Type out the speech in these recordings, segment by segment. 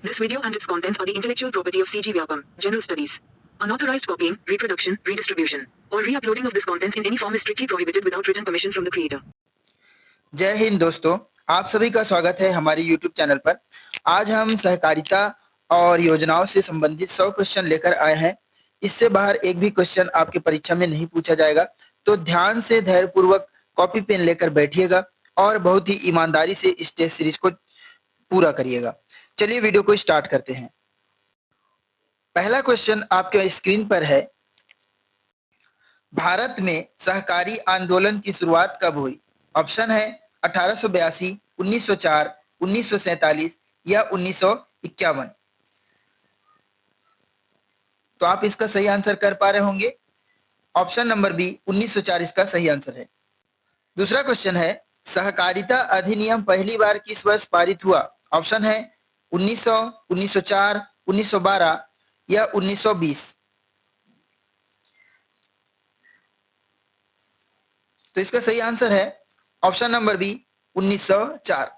This video and its content are the intellectual property of CG Vyapam, General Studies. Unauthorized copying, reproduction, redistribution, or re-uploading of this content in any form is strictly prohibited without written permission from the creator. जय हिंद दोस्तों, आप सभी का स्वागत है हमारे YouTube channel पर। आज हम सहकारिता और योजनाओं से संबंधित 100 क्वेश्चन लेकर आए हैं। इससे बाहर एक भी क्वेश्चन आपकी परीक्षा में नहीं पूछा जाएगा, तो ध्यान से धैर्यपूर्वक कॉपी पेन लेकर बैठिएगा और बहुत ही ईमानदारी से इस टेस्ट सीरीज को पूरा करिएगा। चलिए वीडियो को स्टार्ट करते हैं। पहला क्वेश्चन आपके स्क्रीन पर है, भारत में सहकारी आंदोलन की शुरुआत कब हुई? ऑप्शन है 1882, 1904, 1947 या 1951। तो आप इसका सही आंसर कर पा रहे होंगे। ऑप्शन नंबर बी 1904 इसका सही आंसर है। दूसरा क्वेश्चन है, सहकारिता अधिनियम पहली बार किस वर्ष पारित हुआ? ऑप्शन है 1900, 1904, 1912 या 1920। तो इसका सही आंसर है option number B 1904।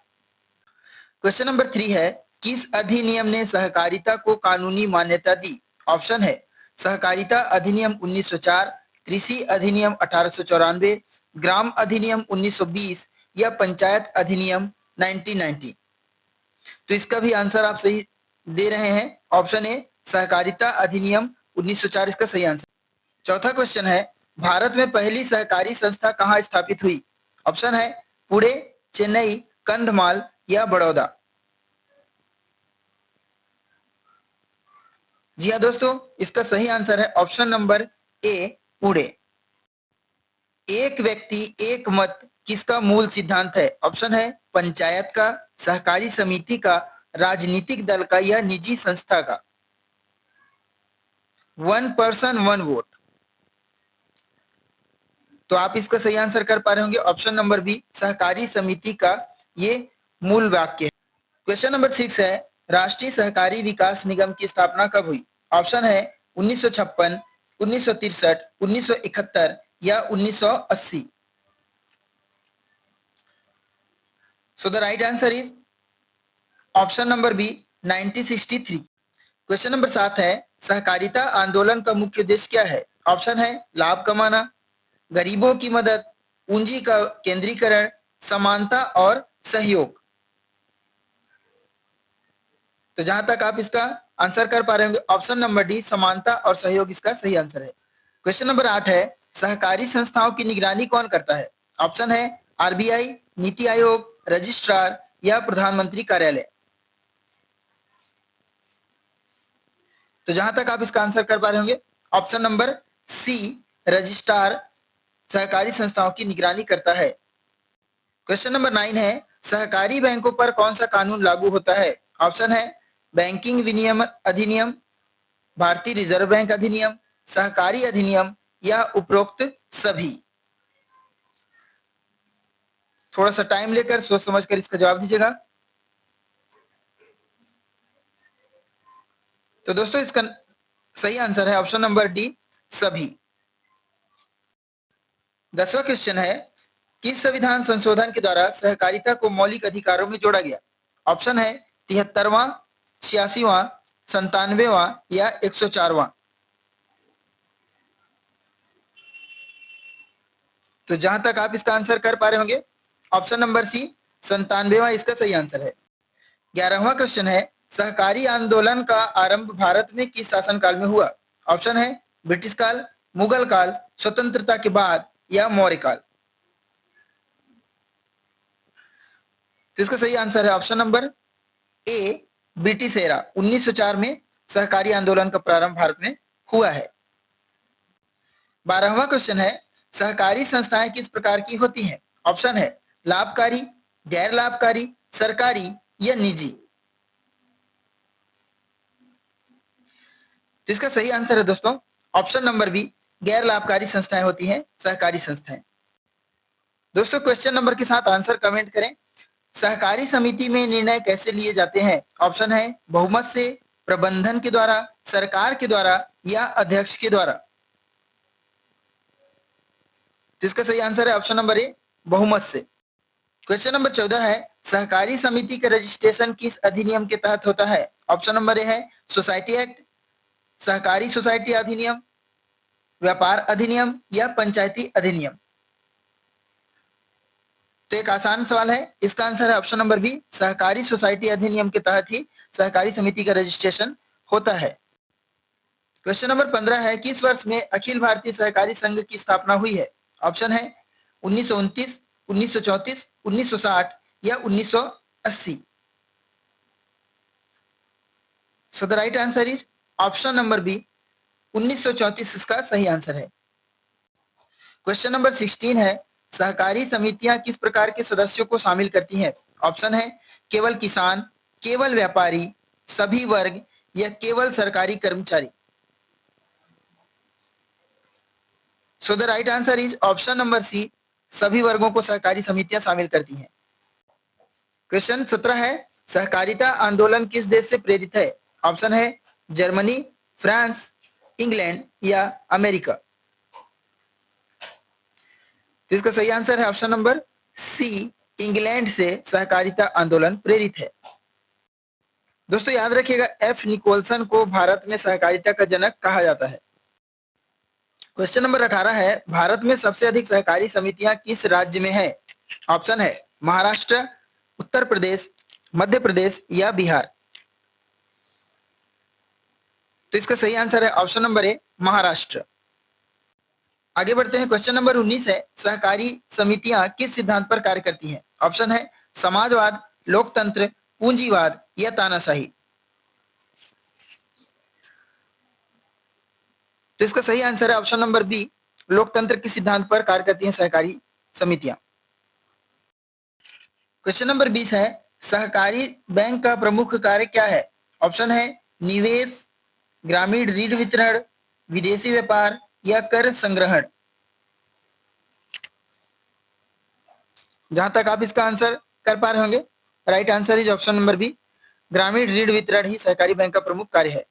Question number 3 है, किस अधिनियम ने सहकारिता को कानूनी मान्यता दी? ऑप्शन है सहकारिता अधिनियम 1904, कृषि अधिनियम 1894, ग्राम अधिनियम 1920 या पंचायत अधिनियम 1990। तो इसका भी आंसर आप सही दे रहे हैं। ऑप्शन ए सहकारिता अधिनियम 1904 इसका सही आंसर। चौथा क्वेश्चन है, भारत में पहली सहकारी संस्था कहाँ स्थापित हुई? ऑप्शन है पुणे, चेन्नई, कंधमाल या बड़ौदा। जी हाँ दोस्तों, इसका सही आंसर है ऑप्शन नंबर ए पुणे। एक व्यक्ति एक मत किसका मूल सिद्धांत है? ऑप्शन है पंचायत का, सहकारी समिति का, राजनीतिक दल का या निजी संस्था का। 1 पर्सन 1 वोट। तो आप इसका सही आंसर कर पा रहे होंगे। ऑप्शन नंबर बी सहकारी समिति का ये मूल वाक्य है। क्वेश्चन नंबर 6 है, राष्ट्रीय सहकारी विकास निगम की स्थापना कब हुई? ऑप्शन है 1956, 1963, 1971 या 1980। So the right answer is option number B 1963। Question number 7 है, सहकारिता आंदोलन का मुख्य उद्देश्य क्या है? ऑप्शन है लाभ कमाना, गरीबों की मदद, पूंजी का केंद्रीकरण, समानता और सहयोग। तो जहां तक आप इसका आंसर कर पा रहे होंगे, ऑप्शन नंबर डी समानता और सहयोग इसका सही आंसर है। क्वेश्चन नंबर 8 है, सहकारी संस्थाओं की निगरानी कौन करता है? ऑप्शन है आरबीआई, नीति आयोग, रजिस्ट्रार या प्रधानमंत्री कार्यालय। तो जहां तक आप इसका आंसर कर पा रहे होंगे, ऑप्शन नंबर सी रजिस्ट्रार सहकारी संस्थाओं की निगरानी करता है। क्वेश्चन नंबर 9 है, सहकारी बैंकों पर कौन सा कानून लागू होता है? ऑप्शन है बैंकिंग विनियम अधिनियम, भारतीय रिजर्व बैंक अधिनियम, सहकारी अधिनियम या उपरोक्त सभी। थोड़ा सा टाइम लेकर सोच समझकर इसका जवाब दीजिएगा। तो दोस्तों इसका सही आंसर है ऑप्शन नंबर डी सभी। 10वां क्वेश्चन है, किस संविधान संशोधन के द्वारा सहकारिता को मौलिक अधिकारों में जोड़ा गया? ऑप्शन है 73वां, 86वां, 97वां या 104वां। तो जहां तक आप इसका आंसर कर पा रहे होंगे, ऑप्शन नंबर सी 97वां इसका सही आंसर है। 11वां क्वेश्चन है, सहकारी आंदोलन का आरंभ भारत में किस शासनकाल में हुआ? ऑप्शन है ब्रिटिश काल, मुगल काल, स्वतंत्रता के बाद या मौर्य काल। तो इसका सही आंसर है ऑप्शन नंबर ए ब्रिटिश एरा। 1904 में सहकारी आंदोलन का प्रारंभ भारत में हुआ है। 12वां क्वेश्चन है, सहकारी संस्थाएं किस प्रकार की होती हैं? ऑप्शन है लाभकारी, गैर लाभकारी, सरकारी या निजी। तो इसका सही आंसर है दोस्तों ऑप्शन नंबर बी गैर लाभकारी संस्थाएं होती हैं सहकारी संस्थाएं। दोस्तों क्वेश्चन नंबर के साथ आंसर कमेंट करें। सहकारी समिति में निर्णय कैसे लिए जाते हैं? ऑप्शन है बहुमत से, प्रबंधन के द्वारा, सरकार के द्वारा या अध्यक्ष के द्वारा। तो इसका सही आंसर है ऑप्शन नंबर ए बहुमत से। क्वेश्चन नंबर 14 है, सहकारी समिति का रजिस्ट्रेशन किस अधिनियम के तहत होता है? ऑप्शन नंबर ए है सोसाइटी एक्ट, सहकारी सोसाइटी अधिनियम, व्यापार अधिनियम या पंचायती अधिनियम। तो एक आसान सवाल है, इसका आंसर है ऑप्शन नंबर बी, सहकारी सोसाइटी अधिनियम के तहत ही सहकारी समिति का रजिस्ट्रेशन होता है। क्वेश्चन नंबर 15 है, किस वर्ष में अखिल भारतीय सहकारी संघ की स्थापना हुई है? ऑप्शन है 1929, 1934, 1960 या 1980। So the right answer is option number B, 1934 इसका सही आंसर है। क्वेश्चन नंबर 16 है, सहकारी समितियां किस प्रकार के सदस्यों को शामिल करती हैं? ऑप्शन है केवल किसान, केवल व्यापारी, सभी वर्ग या केवल सरकारी कर्मचारी। So the right answer is option number C, सभी वर्गों को सहकारी समितियां शामिल करती हैं। क्वेश्चन 17 है, सहकारिता आंदोलन किस देश से प्रेरित है? ऑप्शन है जर्मनी, फ्रांस, इंग्लैंड या अमेरिका। तो इसका सही आंसर है ऑप्शन नंबर सी, इंग्लैंड से सहकारिता आंदोलन प्रेरित है। दोस्तों याद रखिएगा, एफ निकोलसन को भारत में सहकारिता का जनक कहा जाता है। क्वेश्चन नंबर 18 है, भारत में सबसे अधिक सहकारी समितियां किस राज्य में है? ऑप्शन है महाराष्ट्र, उत्तर प्रदेश, मध्य प्रदेश या बिहार। तो इसका सही आंसर है ऑप्शन नंबर ए, महाराष्ट्र। आगे बढ़ते हैं, क्वेश्चन नंबर 19 है, सहकारी समितियां किस सिद्धांत पर कार्य करती हैं? ऑप्शन है समाजवाद, लोकतंत्र, पूंजीवाद या तानाशाही। तो इसका सही आंसर है ऑप्शन नंबर बी, लोकतंत्र के सिद्धांत पर कार्य करती हैं सहकारी समितियां। क्वेश्चन नंबर 20 है, सहकारी बैंक का प्रमुख कार्य क्या है? ऑप्शन है निवेश, ग्रामीण ऋण वितरण, विदेशी व्यापार या कर संग्रहण। जहां तक आप इसका आंसर कर पा रहे होंगे, right answer is option number B, ग्रामीण ऋण वितरण ही सहकारी बैंक का प्रमुख कार्य है।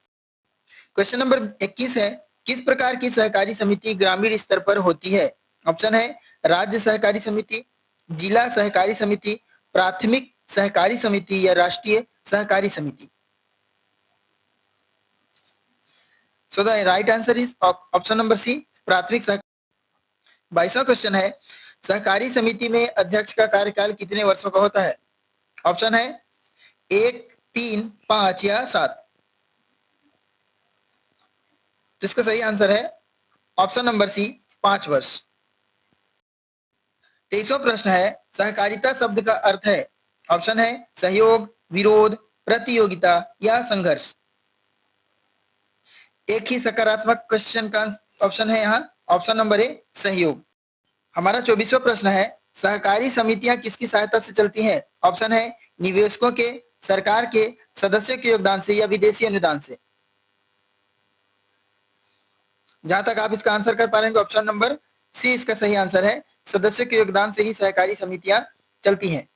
क्वेश्चन नंबर 21 है, किस प्रकार की सहकारी समिति ग्रामीण स्तर पर होती है? ऑप्शन है राज्य सहकारी समिति, जिला सहकारी समिति, प्राथमिक सहकारी समिति या राष्ट्रीय सहकारी समिति। So the right answer is option number C, प्राथमिक सहकारी। 22वां क्वेश्चन है, सहकारी समिति में अध्यक्ष का कार्यकाल कितने वर्षों का होता है? ऑप्शन है 1, 3, 5 या 7। तो इसका सही आंसर है ऑप्शन नंबर सी, 5 वर्ष। 23वां प्रश्न है, सहकारिता शब्द का अर्थ है? ऑप्शन है सहयोग, विरोध, प्रतियोगिता या संघर्ष। एक ही सकारात्मक क्वेश्चन का ऑप्शन है यहाँ, ऑप्शन नंबर ए, सहयोग। हमारा 24वां प्रश्न है, सहकारी समितियां किसकी सहायता से चलती हैं? ऑप्शन है निवेशकों के, सरकार के, सदस्यों के योगदान से या विदेशी अनुदान से। जहां तक आप इसका आंसर कर पा रहे हैं, ऑप्शन नंबर सी इसका सही आंसर है, सदस्यों के योगदान से ही सहकारी समितियां चलती हैं।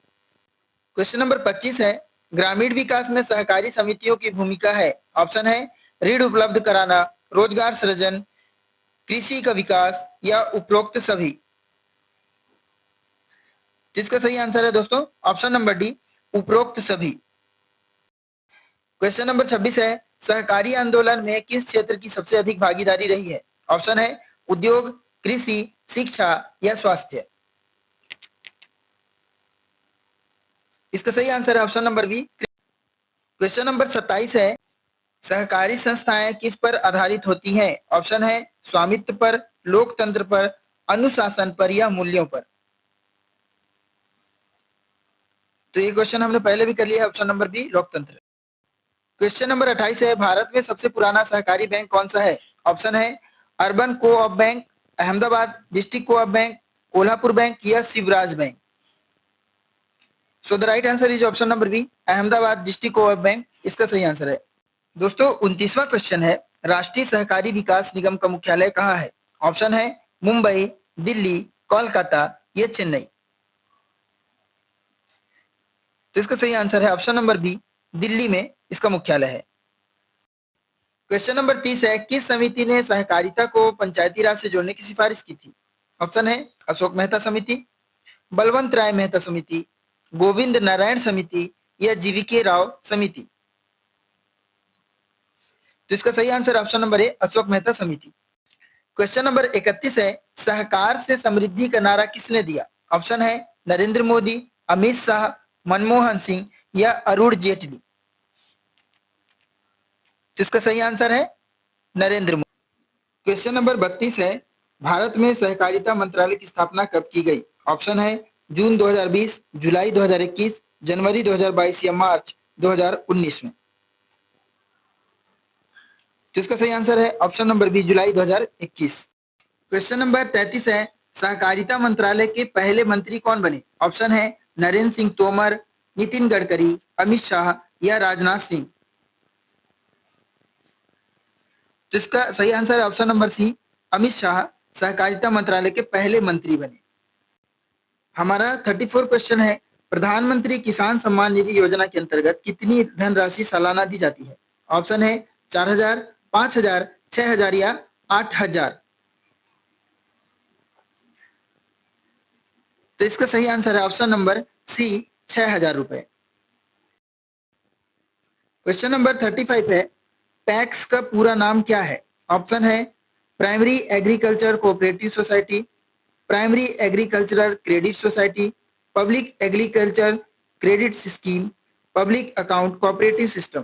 क्वेश्चन नंबर 25 है, ग्रामीण विकास में सहकारी समितियों की भूमिका है? ऑप्शन है ऋण उपलब्ध कराना, रोजगार सृजन, कृषि का विकास या उपरोक्त सभी। जिसका सही आंसर है दोस्तों ऑप्शन नंबर डी, उपरोक्त सभी। क्वेश्चन नंबर 26 है, सहकारी आंदोलन में किस क्षेत्र की सबसे अधिक भागीदारी रही है? ऑप्शन है उद्योग, कृषि, शिक्षा या स्वास्थ्य। इसका सही आंसर है option number B. Question number 27 है, सहकारी संस्थाएं किस पर आधारित होती हैं? ऑप्शन है स्वामित्व पर, लोकतंत्र पर, अनुशासन पर या मूल्यों पर। तो ये क्वेश्चन हमने पहले भी कर लिया है, ऑप्शन नंबर बी, लोकतंत्र। क्वेश्चन नंबर 28 है, भारत में सबसे पुराना सहकारी बैंक कौन सा है? ऑप्शन है urban coop bank, Ahmedabad district coop bank, Kolhapur bank या Shivraj bank. So the right answer is option number B, Ahmedabad district coop bank इसका सही आंसर है। दोस्तों 29वां क्वेश्चन है, राष्ट्रीय सहकारी विकास निगम का मुख्यालय कहाँ है? ऑप्शन है मुंबई, दिल्ली, कोलकाता या चेन्नई। तो इसका सही आंसर है ऑप्शन नंबर बी, दिल्ली में इसका मुख्यालय है। क्वेश्चन नंबर 30 है, किस समिति ने सहकारिता को पंचायती राज से जोड़ने की सिफारिश की थी? ऑप्शन है अशोक मेहता समिति, बलवंत राय मेहता समिति, गोविंद नारायण समिति या जीवीके राव समिति। तो इसका सही answer option number A Ashok Mehta समिति। क्वेश्चन नंबर 31 है, सहकार से समृद्धि का नारा किसने दिया? ऑप्शन है नरेंद्र मोदी, अमित शाह, मनमोहन सिंह या अरुण जेटली। तो इसका सही आंसर है नरेंद्र मोदी। क्वेश्चन नंबर 32 है, भारत में सहकारिता मंत्रालय की स्थापना कब की गई? ऑप्शन है जून 2020, जुलाई 2021, जनवरी 2022 या मार्च 2019 में। तो इसका सही आंसर है ऑप्शन नंबर बी, जुलाई 2021। क्वेश्चन नंबर 33 है, सहकारिता मंत्रालय के पहले मंत्री कौन बने? ऑप्शन है नरेंद्र सिंह तोमर, नितिन गडकरी, अमित शाह या राजनाथ सिंह। तो इसका सही आंसर है option number C, Amit Shah सहकारिता मंत्रालय के पहले मंत्री बने। हमारा 34 क्वेश्चन है, प्रधानमंत्री किसान सम्मान निधि योजना के अंतर्गत कितनी धनराशि सालाना दी जाती है? ऑप्शन है 4000, 5000, 6000 या 8000। तो इसका सही आंसर है ऑप्शन नंबर सी, 6000 रुपए। क्वेश्चन नंबर 35 है, पैक्स का पूरा नाम क्या है? ऑप्शन है primary agriculture cooperative society, primary agricultural credit society, public agriculture credit scheme, public account cooperative system.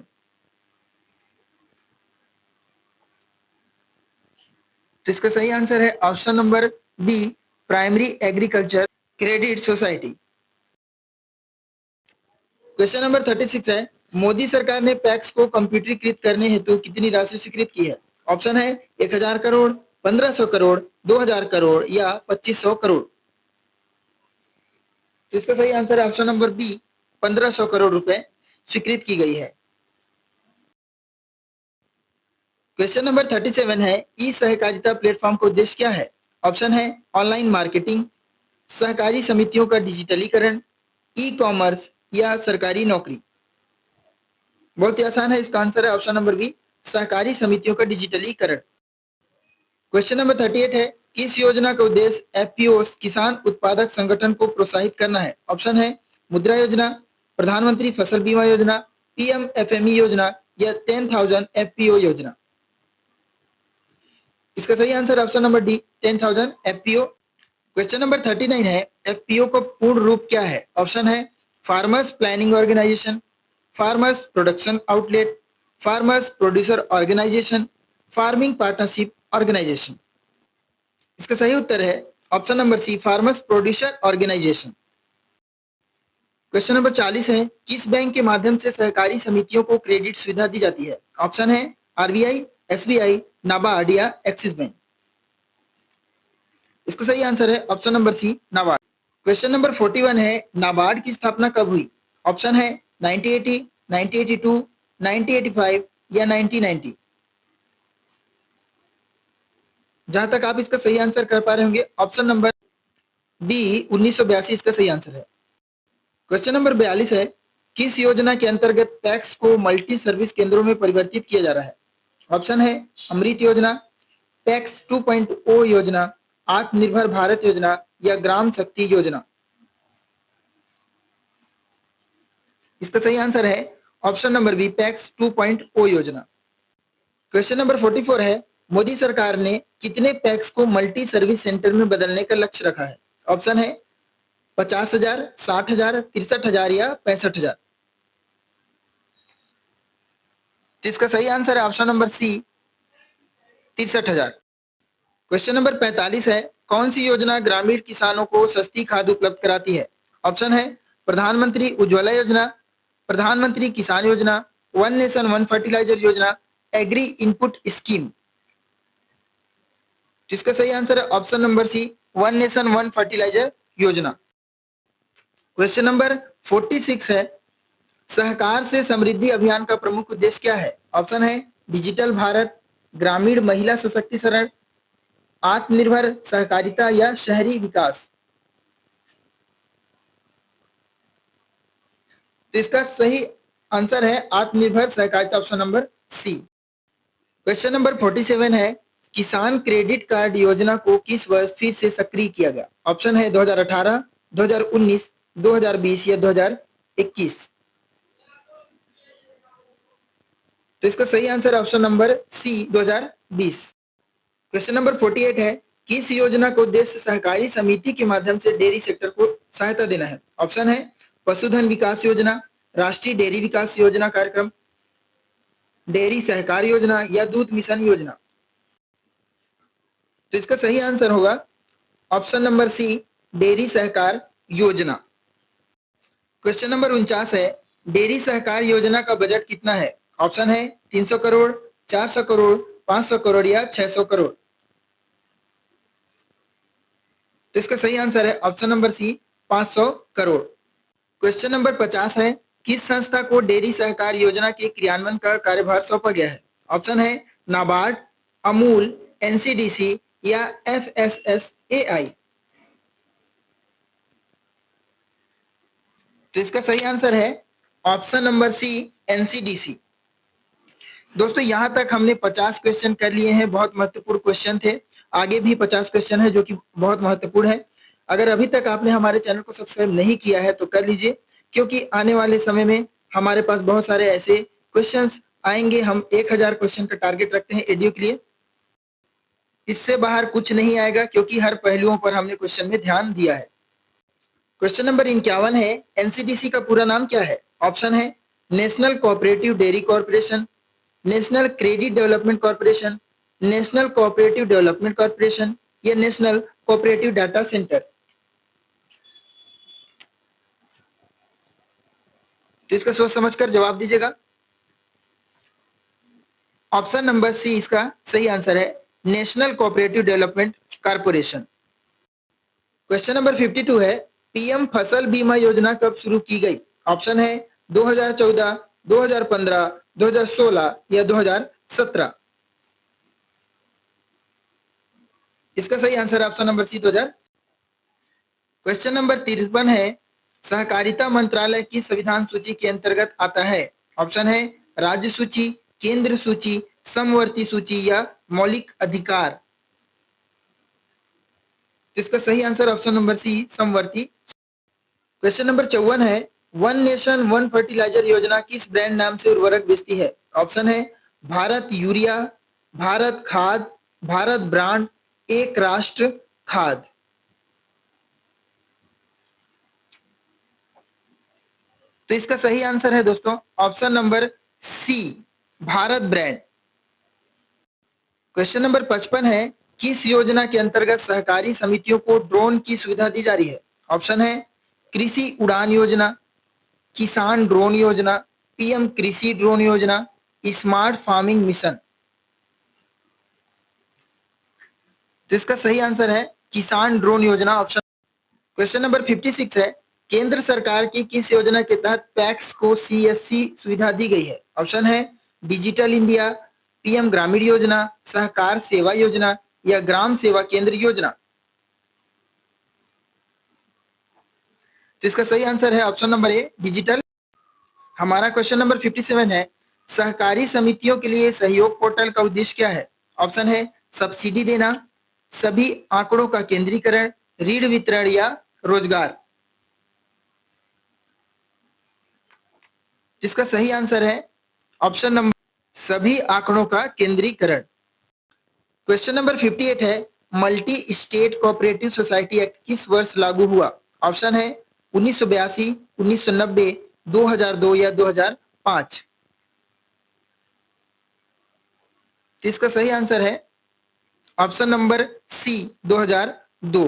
तो इसका सही आंसर है option number B, primary agriculture credit society. Question number 36 है, मोदी सरकार ने पैक्स को कंप्यूटरीकृत करने हेतु कितनी राशि स्वीकृत की है? ऑप्शन है 1000 करोड़, 1500 करोड़, 2000 करोड़ या 2500 करोड़। तो इसका सही आंसर है ऑप्शन नंबर बी, 1500 करोड़ रुपए स्वीकृत की गई है। क्वेश्चन नंबर 37 है, ई सहकारिता प्लेटफॉर्म का उद्देश्य क्या है? ऑप्शन है ऑनलाइन मार्केटिंग, सहकारी समितियों का डिजिटलीकरण, ई कॉमर्स या सरकारी नौकरी। बहुत ही आसान है, इसका आंसर है ऑप्शन नंबर बी, सहकारी समितियों का डिजिटलीकरण। क्वेश्चन नंबर 38 है, किस योजना का उद्देश्य एफपीओस किसान उत्पादक संगठन को प्रोत्साहित करना है? ऑप्शन है मुद्रा योजना, प्रधानमंत्री फसल बीमा योजना, पीएमएफएमई योजना या 10,000 एफपीओ योजना। इसका सही answer option number D, 10,000 FPO. Question number 39 है, एफपीओ का पूर्ण रूप क्या है? ऑप्शन है farmers planning organisation, farmers production outlet, farmers producer organisation, farming partnership organisation. इसका सही उत्तर है option number C, farmers producer organisation. Question number 40 है, किस बैंक के माध्यम से सहकारी समितियों को क्रेडिट सुविधा दी जाती है? ऑप्शन है आरबीआई, एसबीआई, नाबार्ड या एक्सिस बैंक। इसका सही आंसर है option number C, NABARD. Question number 41 है, नाबार्ड की स्थापना कब हुई? ऑप्शन है 1980, 1982, 1985 या 1990। जहां तक आप इसका सही आंसर कर पा रहे होंगे, ऑप्शन नंबर बी 1982 इसका सही आंसर है। क्वेश्चन नंबर 42 है, किस योजना के अंतर्गत पैक्स को मल्टी सर्विस केंद्रों में परिवर्तित किया जा रहा है? ऑप्शन है अमृत योजना, पैक्स 2.0 योजना, आत्मनिर्भर भारत योजना या ग्राम शक्ति योजना। इसका सही आंसर है ऑप्शन नंबर बी, पैक्स 2.0 योजना। क्वेश्चन नंबर 44 है, मोदी सरकार ने कितने पैक्स को मल्टी सर्विस सेंटर में बदलने का लक्ष्य रखा है? ऑप्शन है 50,000, 60,000, 63,000 या 65,000। तो इसका सही आंसर है option number C, 63,000। Question number 45 है, कौन सी योजना ग्रामीण किसानों को सस्ती खाद उपलब्ध कराती है? ऑप्शन है प्रधानमंत्री उज्ज्वला योजना, प्रधानमंत्री किसान योजना, वन नेशन वन फर्टिलाइजर योजना, एग्री इनपुट स्कीम। तो इसका सही आंसर है option number C, one nation one fertiliser योजना। क्वेश्चन नंबर 46 है, सहकार से समृद्धि अभियान का प्रमुख उद्देश्य क्या है? ऑप्शन है डिजिटल भारत, ग्रामीण महिला सशक्तिकरण, आत्मनिर्भर सहकारिता या शहरी विकास। तो इसका सही आंसर है आत्मनिर्भर सहकारिता, option number C. Question number 47 है, किसान क्रेडिट कार्ड योजना को किस वर्ष फिर से सक्रिय किया गया? ऑप्शन है 2018, 2019, 2020 या 2021। तो इसका सही answer option number C 2020। Question number 48 है, किस योजना का उद्देश्य सहकारी समिति के माध्यम से डेयरी सेक्टर को सहायता देना है? ऑप्शन है पशुधन विकास योजना, राष्ट्रीय डेयरी विकास योजना कार्यक्रम, डेयरी सहकार योजना या दूध मिशन योजना। तो इसका सही आंसर होगा ऑप्शन नंबर सी, डेयरी सहकार योजना। क्वेश्चन नंबर 49 है, डेयरी सहकार योजना का बजट कितना है? ऑप्शन है 300 करोड़, 400 करोड़, 500 करोड़ या 600 करोड़। तो इसका सही आंसर है option number C, 500 crore. Question number 50 है, किस संस्था को डेयरी सहकार योजना के क्रियान्वयन का कार्यभार सौंपा गया है? ऑप्शन है नाबार्ड, अमूल, एनसीडीसी या एफएसएसएआई। तो इसका सही आंसर है ऑप्शन नंबर सी, एनसीडीसी। दोस्तों यहां तक हमने 50 क्वेश्चन कर लिए हैं, बहुत महत्वपूर्ण क्वेश्चन थे। आगे भी 50 क्वेश्चन है जो कि बहुत महत्वपूर्ण है। अगर अभी तक आपने हमारे चैनल को सब्सक्राइब नहीं किया है तो कर लीजिए, क्योंकि आने वाले समय में हमारे पास बहुत सारे ऐसे क्वेश्चंस आएंगे। हम 1000 क्वेश्चन का टारगेट रखते हैं एडीओ के लिए। इससे बाहर कुछ नहीं आएगा, क्योंकि हर पहलुओं पर हमने क्वेश्चन में ध्यान दिया है। क्वेश्चन नंबर 51 है, एनसीडीसी का पूरा नाम क्या है? ऑप्शन है national cooperative dairy corporation, national credit development corporation, national cooperative development corporation या नेशनल कोऑपरेटिव डाटा सेंटर। तो इसका सोच समझकर जवाब दीजिएगा। ऑप्शन नंबर सी इसका सही आंसर है, national cooperative development corporation. Question number 52 है, पीएम फसल बीमा योजना कब शुरू की गई? ऑप्शन है 2014, 2015, 2016 या 2017। इसका सही answer option number C 2000। Question number 53 है, सहकारिता मंत्रालय की संविधान सूची के अंतर्गत आता है? ऑप्शन है राज्य सूची, केंद्र सूची, समवर्ती सूची या मौलिक अधिकार। इसका सही आंसर ऑप्शन नंबर सी, समवर्ती। क्वेश्चन नंबर 54 है, वन नेशन वन फर्टिलाइजर योजना किस ब्रांड नाम से उर्वरक बेचती है? ऑप्शन है भारत यूरिया, भारत खाद, भारत ब्रांड, एक राष्ट्र खाद। तो इसका सही आंसर है दोस्तों option number C, Bharat brand. Question number 55 है, किस योजना के अंतर्गत सहकारी समितियों को ड्रोन की सुविधा दी जा रही है? ऑप्शन है कृषि उड़ान योजना, किसान ड्रोन योजना, पीएम कृषि ड्रोन योजना, स्मार्ट फार्मिंग मिशन। तो इसका सही आंसर है किसान ड्रोन योजना, ऑप्शन। क्वेश्चन नंबर 56 है, केंद्र सरकार की किस योजना के तहत पैक्स को सीएससी सुविधा दी गई है? ऑप्शन है digital India, PM Grameen Yojana, सहकार सेवा योजना या ग्राम सेवा केंद्र योजना। तो इसका सही आंसर है ऑप्शन नंबर ए, डिजिटल। हमारा क्वेश्चन नंबर 57 है, सहकारी समितियों के लिए सहयोग पोर्टल का उद्देश्य क्या है? ऑप्शन है सब्सिडी देना, सभी आंकड़ों का केंद्रीकरण, ऋण वितरण या रोजगार। इसका सही आंसर है ऑप्शन नंबर सभी आंकड़ों का केंद्रीकरण। क्वेश्चन नंबर 58 है, multi state cooperative society act किस वर्ष लागू हुआ? ऑप्शन है 1982, 1990, 2002 या 2005। इसका सही आंसर है option number C, 2002।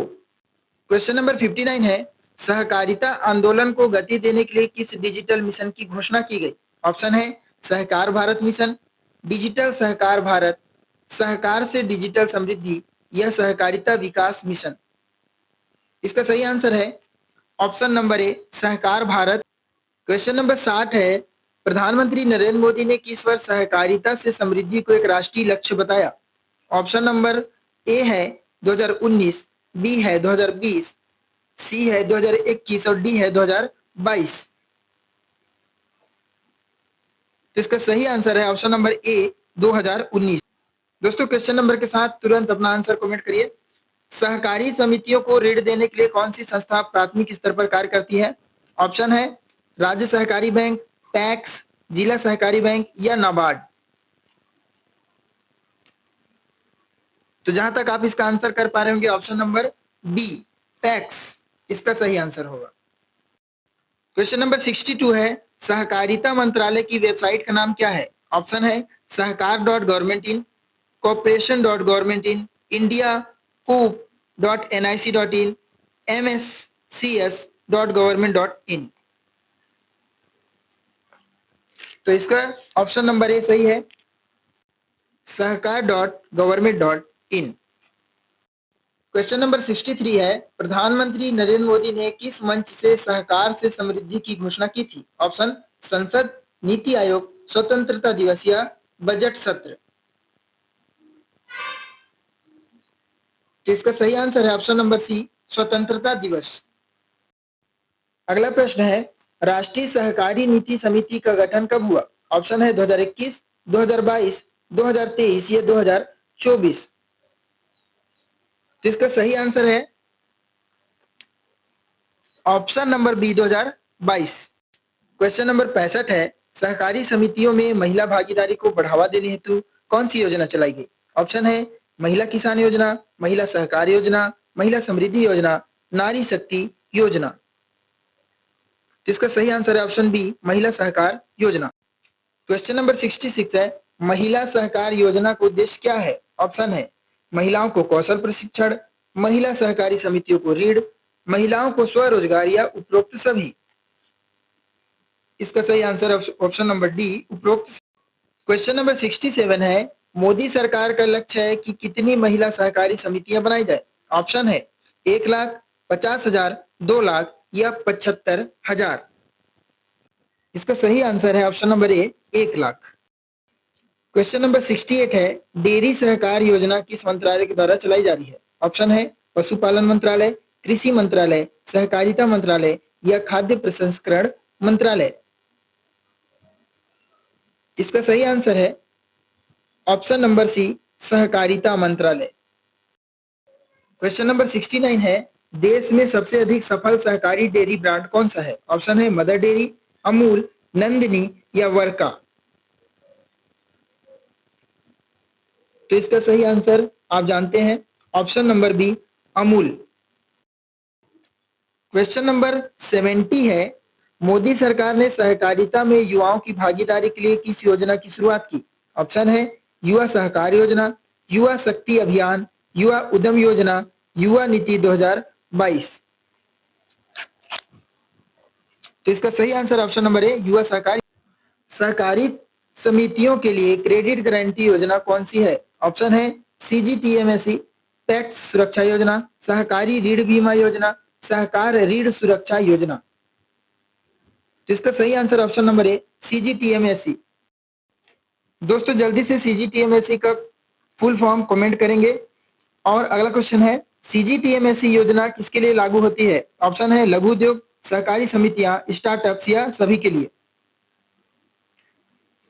Question number 59 है, सहकारिता आंदोलन को गति देने के लिए किस डिजिटल मिशन की घोषणा की गई? ऑप्शन है सहकार भारत मिशन, डिजिटल सहकार भारत, सहकार से डिजिटल समृद्धि या सहकारिता विकास मिशन। इसका सही आंसर है ऑप्शन नंबर ए, सहकार भारत। क्वेश्चन नंबर 60 है, प्रधानमंत्री नरेंद्र मोदी ने किस वर्ष सहकारिता से समृद्धि को एक राष्ट्रीय लक्ष्य बताया? ऑप्शन नंबर ए है 2019, बी है 2020, सी है 2021 और डी है 2022। तो इसका सही आंसर है ऑप्शन नंबर ए, 2019। दोस्तों क्वेश्चन नंबर के साथ तुरंत अपना आंसर कमेंट करिए। सहकारी समितियों को ऋण देने के लिए कौन सी संस्था प्राथमिक स्तर पर कार्य करती है? ऑप्शन है राज्य सहकारी बैंक, पैक्स, जिला सहकारी बैंक या नाबार्ड। तो जहां तक आप इसका आंसर कर पा रहे होंगे ऑप्शन नंबर बी टैक्स इसका सही आंसर होगा। क्वेश्चन नंबर 62 है सहकारिता मंत्रालय की वेबसाइट का नाम क्या है? ऑप्शन है सहकार.गवर्नमेंट.इन, corporation.government.in, indiacoop.nic.in, mscs.government.in। तो इसका ऑप्शन नंबर ए सही है, सहकार.government.in। क्वेश्चन नंबर 63 है प्रधानमंत्री नरेंद्र मोदी ने किस मंच से सहकार से समृद्धि की घोषणा की थी? ऑप्शन संसद, नीति आयोग, स्वतंत्रता दिवस या बजट सत्र। तो इसका सही आंसर है ऑप्शन नंबर सी स्वतंत्रता दिवस। अगला प्रश्न है राष्ट्रीय सहकारी नीति समिति का गठन कब हुआ? ऑप्शन है 2021, 2022, 2023 या 2024। तो इसका सही आंसर है option number B 2022। Question number 65 है सहकारी समितियों में महिला भागीदारी को बढ़ावा देने हेतु कौन सी योजना चलाई गई? ऑप्शन है महिला किसान योजना, महिला सहकार योजना, महिला समृद्धि योजना, नारी शक्ति योजना। तो इसका सही आंसर है ऑप्शन बी महिला सहकार योजना। क्वेश्चन नंबर 66 है महिला सहकार योजना का उद्देश्य क्या है? ऑप्शन है महिलाओं को कौशल प्रशिक्षण, महिला सहकारी समितियों को ऋण, महिलाओं को स्वरोजगार या उपरोक्त सभी। इसका सही आंसर ऑप्शन नंबर डी उपरोक्त। क्वेश्चन नंबर 67 है मोदी सरकार का लक्ष्य है कि कितनी महिला सहकारी समितियां बनाई जाए? ऑप्शन है 1 लाख, 50,000, 2 लाख या 75,000। इसका सही आंसर है ऑप्शन नंबर ए 1 लाख। क्वेश्चन नंबर 68 है डेयरी सहकार योजना किस मंत्रालय के द्वारा चलाई जा रही है? ऑप्शन है पशुपालन मंत्रालय, कृषि मंत्रालय, सहकारिता मंत्रालय या खाद्य प्रसंस्करण मंत्रालय। इसका सही आंसर है ऑप्शन नंबर सी सहकारिता मंत्रालय। क्वेश्चन नंबर 69 है देश में सबसे अधिक सफल सहकारी डेयरी ब्रांड कौन सा है? ऑप्शन है मदर डेयरी, अमूल, नंदिनी या वर्का। तो इसका सही आंसर आप जानते हैं option number B Amul. Question number 70 है मोदी सरकार ने सहकारिता में युवाओं की भागीदारी के लिए किस योजना की शुरुआत की? ऑप्शन है युवा सहकार योजना, युवा शक्ति अभियान, युवा उद्यम योजना, युवा नीति 2022। तो इसका सही आंसर ऑप्शन नंबर है युवा सहकारी। सहकारी समितियों के लिए क्रेडिट गारंटी योजना कौन सी है? ऑप्शन है CGTMSE, टैक्स सुरक्षा योजना, सहकारी ऋण बीमा योजना, सहकार ऋण सुरक्षा योजना। तो इसका सही आंसर ऑप्शन नंबर है CGTMSE। दोस्तों जल्दी से CGTMSE का फुल फॉर्म कमेंट करेंगे। और अगला क्वेश्चन है CGTMSE योजना किसके लिए लागू होती है? ऑप्शन है लघु उद्योग, सहकारी समितियां, स्टार्टअप्स या सभी के लिए।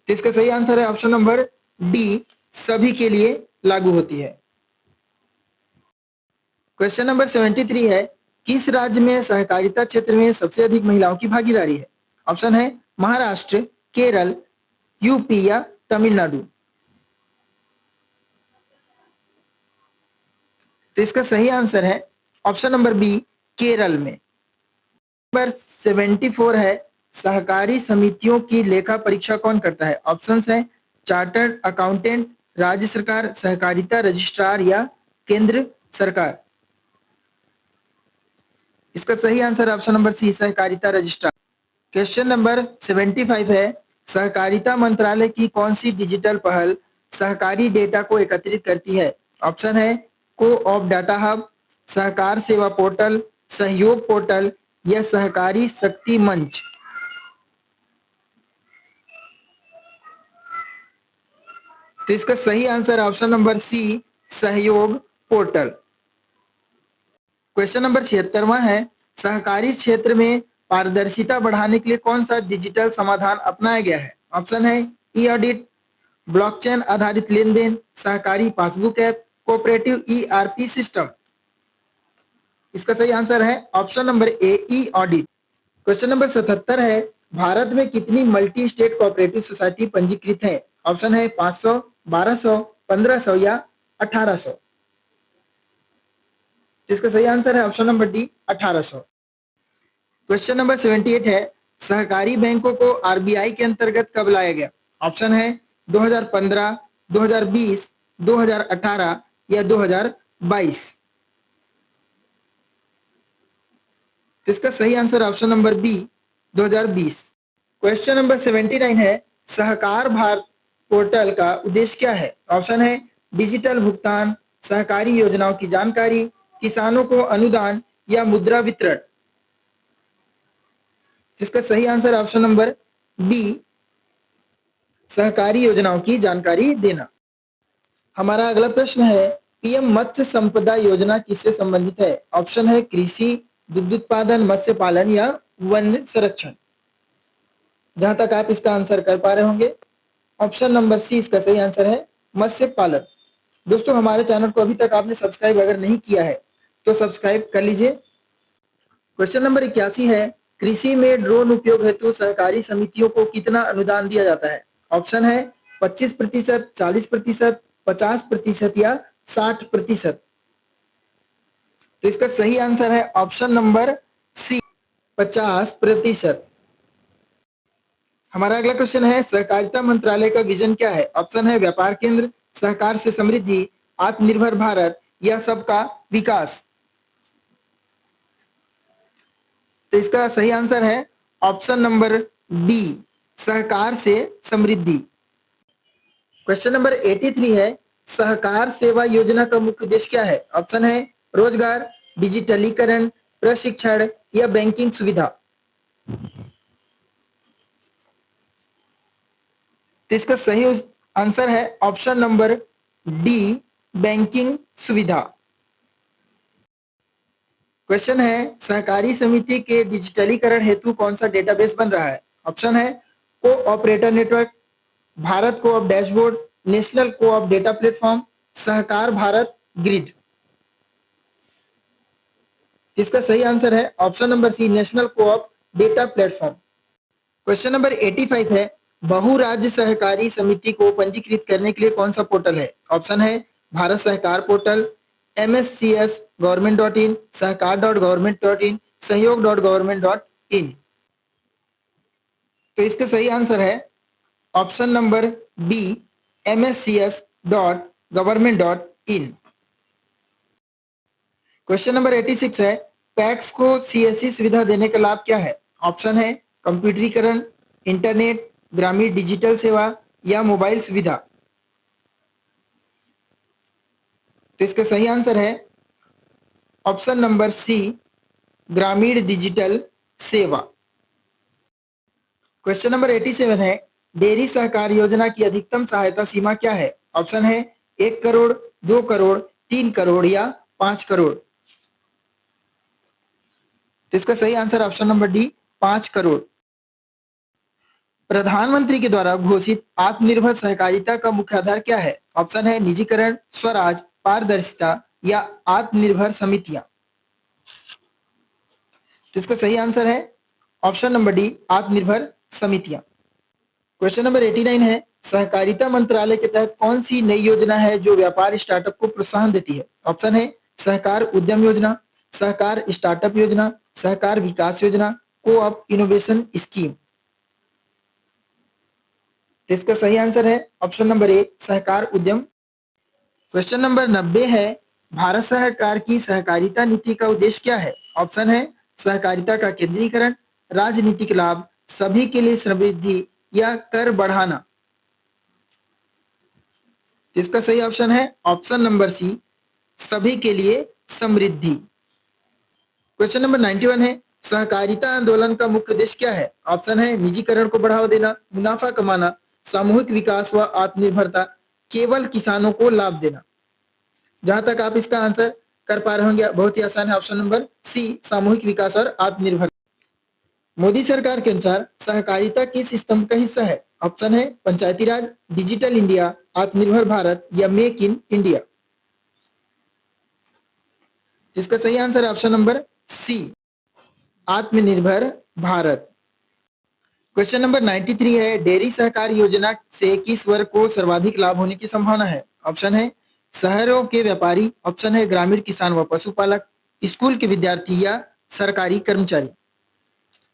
तो इसका सही आंसर है ऑप्शन नंबर डी सभी के लिए लागू होती है। क्वेश्चन नंबर 73 है किस राज्य में सहकारिता क्षेत्र में सबसे अधिक महिलाओं की भागीदारी है? ऑप्शन है महाराष्ट्र, केरल, यूपी या तमिलनाडु। तो इसका सही आंसर है ऑप्शन नंबर बी केरल में। नंबर 74 है सहकारी समितियों की लेखा परीक्षा कौन करता है? ऑप्शंस हैं चार्टर्ड अकाउंटेंट, राज्य सरकार, सहकारिता रजिस्ट्रार या केंद्र सरकार। इसका सही आंसर ऑप्शन नंबर सी सहकारिता रजिस्ट्रार। क्वेश्चन नंबर 75 है सहकारिता मंत्रालय की कौन सी डिजिटल पहल सहकारी डेटा को एकत्रित करती है? ऑप्शन है को-ऑप डाटा हब, सहकार सेवा पोर्टल, सहयोग पोर्टल या सहकारी शक्ति मंच। तो इसका सही आंसर ऑप्शन नंबर सी सहयोग पोर्टल। क्वेश्चन नंबर 76वां है सहकारी क्षेत्र में पारदर्शिता बढ़ाने के लिए कौन सा डिजिटल समाधान अपनाया गया है? ऑप्शन है ई ऑडिट, ब्लॉकचेन आधारित लेन देन, सहकारी passbook app, cooperative ERP system. इसका सही आंसर है ऑप्शन नंबर ए ई ऑडिट। क्वेश्चन नंबर 77 है भारत में कितनी मल्टी स्टेट कोऑपरेटिव सोसाइटी पंजीकृत है? ऑप्शन है 500, 1200, 1500 या 1800। इसका सही आंसर है option number D 1800। Question number 78 है, सहकारी बैंकों को आरबीआई के अंतर्गत कब लाया गया? ऑप्शन है 2015, 2020, 2018 या 2022। तो इसका सही answer option number B 2020। Question number 79 है, सहकार भारत पोर्टल का उद्देश्य क्या है? ऑप्शन है डिजिटल भुगतान, सहकारी योजनाओं की जानकारी, किसानों को अनुदान या मुद्रा वितरण। इसका सही आंसर ऑप्शन नंबर बी सहकारी योजनाओं की जानकारी देना। हमारा अगला प्रश्न है, पीएम मत्स्य संपदा योजना किससे संबंधित है? ऑप्शन है कृषि, दुग्ध उत्पादन, मत्स्य पालन या वन संरक्षण। जहां तक आप इसका आंसर कर पा रहे होंगे, ऑप्शन नंबर सी इसका सही आंसर है मत्स्य पालन। दोस्तों, हमारे चैनल को अभी तक आपने सब्सक्राइब अगर नहीं किया है तो सब्सक्राइब कर लीजिए। क्वेश्चन नंबर 81 है, कृषि में ड्रोन उपयोग हेतु सहकारी समितियों को कितना अनुदान दिया जाता है? ऑप्शन है 25%, 40%, 50% या 60%। तो इसका सही आंसर है ऑप्शन नंबर सी 50%। हमारा अगला क्वेश्चन है, सहकारिता मंत्रालय का विजन क्या है? ऑप्शन है व्यापार केंद्र, सहकार से समृद्धि, आत्मनिर्भर भारत या सबका विकास। तो इसका सही आंसर है ऑप्शन नंबर बी सहकार से समृद्धि। क्वेश्चन नंबर 83 है, सहकार सेवा योजना का मुख्य उद्देश्य क्या है? ऑप्शन है रोजगार, डिजिटलीकरण, प्रशिक्षण या बैंकिंग सुविधा। तो इसका सही आंसर है ऑप्शन नंबर डी बैंकिंग सुविधा। क्वेश्चन है, सहकारी समिति के डिजिटलीकरण हेतु कौन सा डेटाबेस बन रहा है? ऑप्शन है cooperator network, Bharat coop dashboard, national coop data platform, Sahkar Bharat grid. इसका सही आंसर है option number C national coop data platform. Question number 85 है, बहु राज्य सहकारी समिति को पंजीकृत करने के लिए कौन सा पोर्टल है? ऑप्शन है Bharat Sahakar portal, MSCS government.in, सहकार.government.in, सहयोग.government.in। तो इसका सही आंसर है option number B MSCS.government.in। Question number 86 है, पैक्स को CSC सुविधा देने का लाभ क्या है? ऑप्शन है कंप्यूटरीकरण, इंटरनेट, ग्रामीण डिजिटल सेवा या मोबाइल सुविधा। तो इसका सही आंसर है ऑप्शन नंबर सी ग्रामीण डिजिटल सेवा। क्वेश्चन नंबर 87 है, डेयरी सहकार योजना की अधिकतम सहायता सीमा क्या है? ऑप्शन है 1 करोड़, 2 करोड़, 3 करोड़ या 5 करोड़। तो इसका सही answer option number D 5 crore. प्रधानमंत्री के द्वारा घोषित आत्मनिर्भर सहकारिता का मुख्य आधार क्या है? ऑप्शन है निजीकरण, स्वराज, पारदर्शिता या आत्मनिर्भर समितियां। तो इसका सही आंसर है ऑप्शन नंबर डी आत्मनिर्भर समितियां। क्वेश्चन नंबर 89 है, सहकारिता मंत्रालय के तहत कौन सी नई योजना है जो व्यापार स्टार्टअप को प्रोत्साहन देती है? ऑप्शन है सहकार उद्यम योजना, सहकार स्टार्टअप योजना, सहकार विकास योजना, कोऑप इनोवेशन स्कीम। इसका सही आंसर है ऑप्शन नंबर ए सहकार उद्यम। क्वेश्चन नंबर 90 है, भारत सरकार की सहकारिता नीति का उद्देश्य क्या है? ऑप्शन है सहकारिता का केंद्रीकरण, राजनीतिक लाभ, सभी के लिए समृद्धि या कर बढ़ाना। इसका सही ऑप्शन है ऑप्शन नंबर सी सभी के लिए समृद्धि। क्वेश्चन नंबर 91 है, सहकारिता आंदोलन का मुख्य उद्देश्य क्या है? ऑप्शन है निजीकरण को बढ़ावा देना, मुनाफा कमाना, सामूहिक विकास व आत्मनिर्भरता, केवल किसानों को लाभ देना। जहां तक आप इसका आंसर कर पा रहे होंगे, बहुत ही आसान है ऑप्शन नंबर सी सामूहिक विकास और आत्मनिर्भर। मोदी सरकार के अनुसार सहकारिता किस स्तंभ का हिस्सा है? ऑप्शन है पंचायती राज, डिजिटल इंडिया, आत्मनिर्भर भारत या मेक इन इंडिया। इसका सही आंसर है ऑप्शन नंबर सी आत्मनिर्भर भारत। क्वेश्चन नंबर 93 है, डेयरी सहकार योजना से किस वर्ग को सर्वाधिक लाभ होने की संभावना है? ऑप्शन है शहरों के व्यापारी, ऑप्शन है ग्रामीण किसान व पशुपालक, स्कूल के विद्यार्थी या सरकारी कर्मचारी।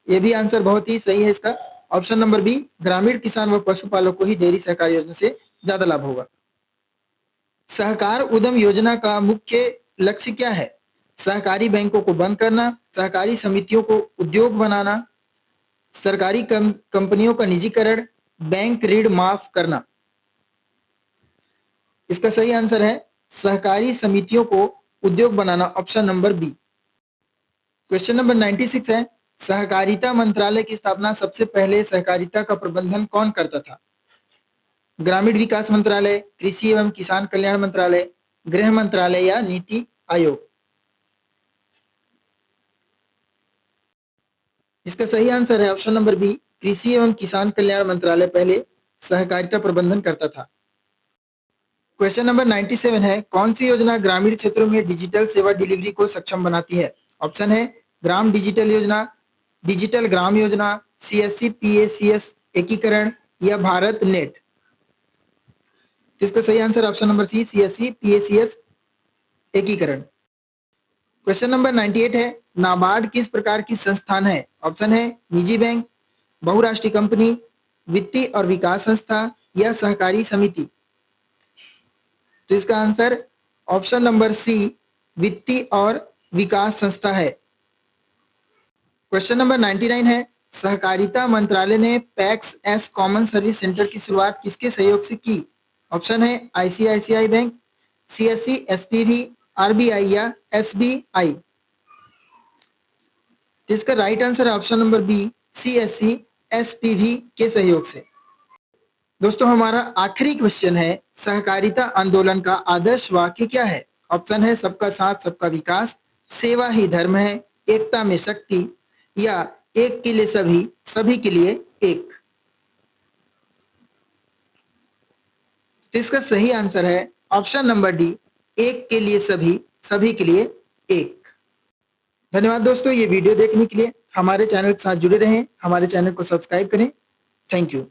ये भी आंसर बहुत ही सही है इसका। ऑप्शन नंबर बी, ग्रामीण किसान व पशुपालक को ही डेयरी सहकारी योजना से ज्यादा लाभ होगा। सहकार उद्यम योजना का मुख्य लक्ष्य क्या है? सहकारी बैंकों को बंद करना, सहकारी समितियों को उद्योग बनाना, सरकारी कंपनियों का निजीकरण, बैंक ऋण माफ करना। इसका सही आंसर है सहकारी समितियों को उद्योग बनाना, option number B. Question number 96 है, सहकारिता मंत्रालय की स्थापना सबसे पहले सहकारिता का प्रबंधन कौन करता था? ग्रामीण विकास मंत्रालय, कृषि एवं किसान कल्याण मंत्रालय, गृह मंत्रालय या नीति आयोग। इसका सही आंसर है ऑप्शन नंबर बी, कृषि एवं किसान कल्याण मंत्रालय पहले सहकारिता प्रबंधन करता था। क्वेश्चन नंबर 97 है, कौन सी योजना ग्रामीण क्षेत्रों में डिजिटल सेवा डिलीवरी को सक्षम बनाती है? ऑप्शन है ग्राम डिजिटल योजना, digital Gram Yojana, CSC PACS एकीकरण या भारत नेट। इसका सही answer option number C, CSC PACS एकीकरण। क्वेश्चन नंबर 98 है, नाबार्ड किस प्रकार की संस्थान है? ऑप्शन है निजी बैंक, बहुराष्ट्रीय कंपनी, वित्तीय और विकास संस्था या सहकारी समिति। तो इसका आंसर ऑप्शन नंबर सी, वित्तीय और विकास संस्था है। क्वेश्चन नंबर 99 है, सहकारिता मंत्रालय ने PACS as common service centre की शुरुआत किसके सहयोग से की? ऑप्शन है ICICI bank, CSC SPV, RBI या एसबीआई। इसका राइट आंसर है option number B, CSC SPV के सहयोग से। दोस्तों हमारा आखिरी क्वेश्चन है, सहकारिता आंदोलन का आदर्श वाक्य क्या है? ऑप्शन है सबका साथ सबका विकास, सेवा ही धर्म है, एकता में शक्ति या एक के लिए सभी, सभी के लिए एक। तो इसका सही आंसर है ऑप्शन नंबर डी, एक के लिए सभी, सभी के लिए एक। धन्यवाद दोस्तों ये वीडियो देखने के लिए। हमारे चैनल के साथ जुड़े रहें, हमारे चैनल को सब्सक्राइब करें। Thank you.